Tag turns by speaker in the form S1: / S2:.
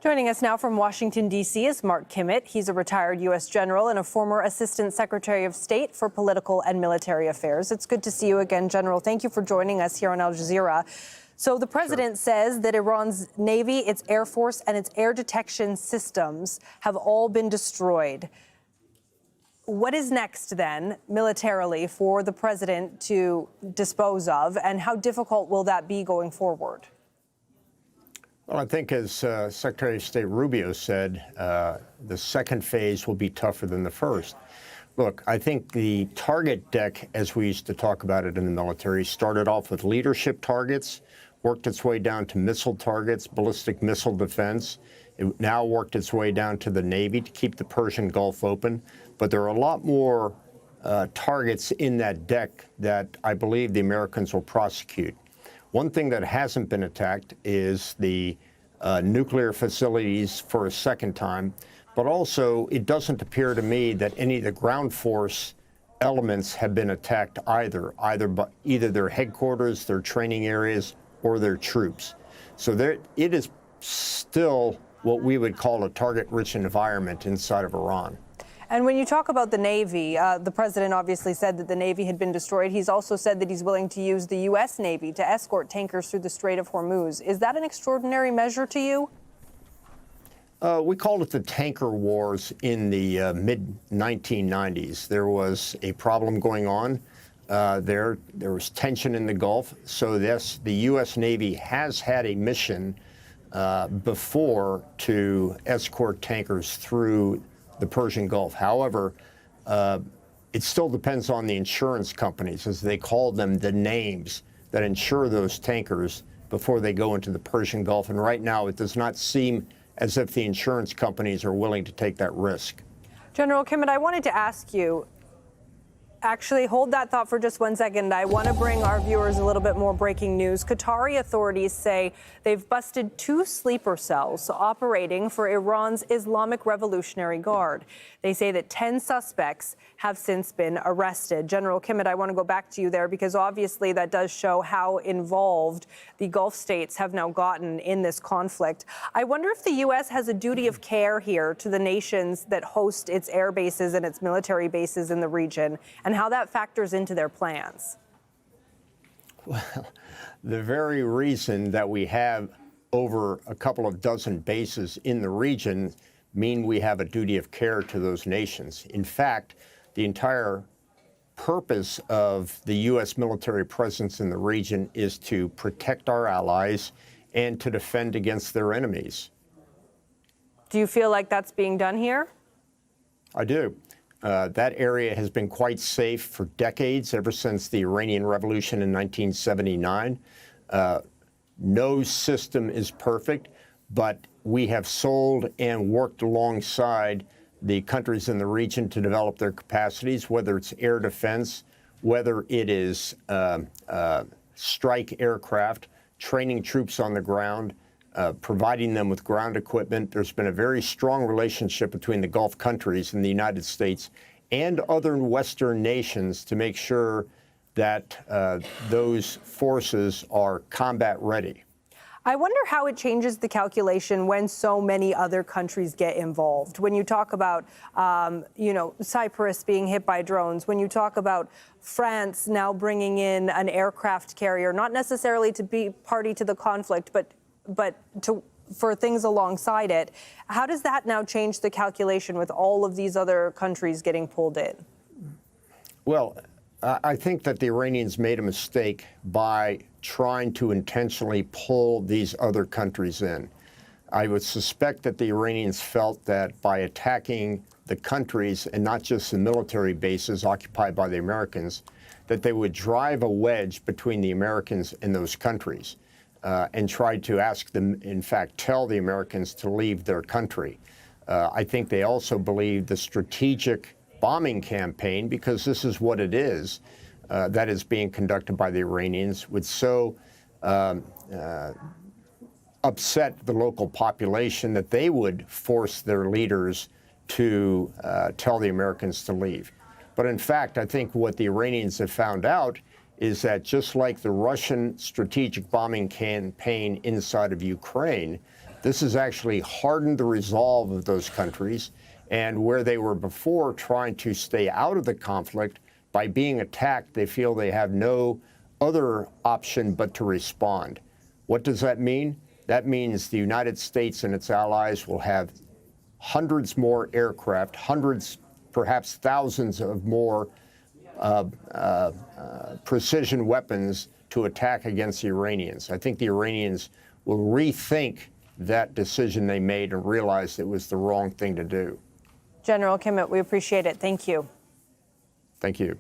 S1: Joining us now from Washington, D.C. is Mark Kimmitt. He's a retired U.S. general and a former Assistant Secretary of State for Political and Military Affairs. It's good to see you again, General. Thank you for joining us here on Al Jazeera. So the president says that Iran's Navy, its Air Force, and its air detection systems have all been destroyed. What is next, then, militarily, for the president to dispose of, and how difficult will that be going forward?
S2: Well, I think as Secretary of State Rubio said, the second phase will be tougher than the first. Look, I think the target deck, as we used to talk about it in the military, started off with leadership targets, worked its way down to missile targets, ballistic missile defense. It now worked its way down to the Navy to keep the Persian Gulf open. But there are a lot more targets in that deck that I believe the Americans will prosecute. One thing that hasn't been attacked is the nuclear facilities for a second time, but also it doesn't appear to me that any of the ground force elements have been attacked either their headquarters, their training areas, or their troops. So it is still what we would call a target-rich environment inside of Iran.
S1: And when you talk about the Navy, the president obviously said that the Navy had been destroyed. He's also said that he's willing to use the U.S. Navy to escort tankers through the Strait of Hormuz. Is that an extraordinary measure to you?
S2: We called it the tanker wars in the mid-1990s. There was a problem going on. There was tension in the Gulf. So yes, the U.S. Navy has had a mission before to escort tankers through the Persian Gulf. However, it still depends on the insurance companies, as they call them, the names that insure those tankers before they go into the Persian Gulf. And right now, it does not seem as if the insurance companies are willing to take that risk.
S1: General Kimmitt, I wanted to ask you, actually, hold that thought for just 1 second. I want to bring our viewers a little bit more breaking news. Qatari authorities say they've busted 2 sleeper cells operating for Iran's Islamic Revolutionary Guard. They say that 10 suspects have since been arrested. General Kimmitt, I want to go back to you there because obviously that does show how involved the Gulf states have now gotten in this conflict. I wonder if the U.S. has a duty of care here to the nations that host its air bases and its military bases in the region, and how that factors into their plans.
S2: Well, the very reason that we have over a couple of dozen bases in the region mean we have a duty of care to those nations. In fact, the entire purpose of the U.S. military presence in the region is to protect our allies and to defend against their enemies.
S1: Do you feel like that's being done here?
S2: I do. That area has been quite safe for decades, ever since the Iranian Revolution in 1979. No system is perfect, but we have sold and worked alongside the countries in the region to develop their capacities, whether it's air defense, whether it is strike aircraft, training troops on the ground, providing them with ground equipment. There's been a very strong relationship between the Gulf countries and the United States and other Western nations to make sure that those forces are combat ready.
S1: I wonder how it changes the calculation when so many other countries get involved. When you talk about, Cyprus being hit by drones, when you talk about France now bringing in an aircraft carrier, not necessarily to be party to the conflict, but for things alongside it, how does that now change the calculation with all of these other countries getting pulled in?
S2: Well, I think that the Iranians made a mistake by trying to intentionally pull these other countries in. I would suspect that the Iranians felt that by attacking the countries and not just the military bases occupied by the Americans, that they would drive a wedge between the Americans and those countries and try to ask them, in fact, tell the Americans to leave their country. I think they also believed the strategic bombing campaign, because this is what it is, that is being conducted by the Iranians, would so upset the local population that they would force their leaders to tell the Americans to leave. But in fact, I think what the Iranians have found out is that just like the Russian strategic bombing campaign inside of Ukraine, This has actually hardened the resolve of those countries, and where they were before trying to stay out of the conflict, by being attacked, they feel they have no other option but to respond. What does that mean? That means the United States and its allies will have hundreds more aircraft, hundreds, perhaps thousands of more precision weapons to attack against the Iranians. I think the Iranians will rethink that decision they made and realize it was the wrong thing to do.
S1: General Kimmitt, we appreciate it. Thank you.
S2: Thank you.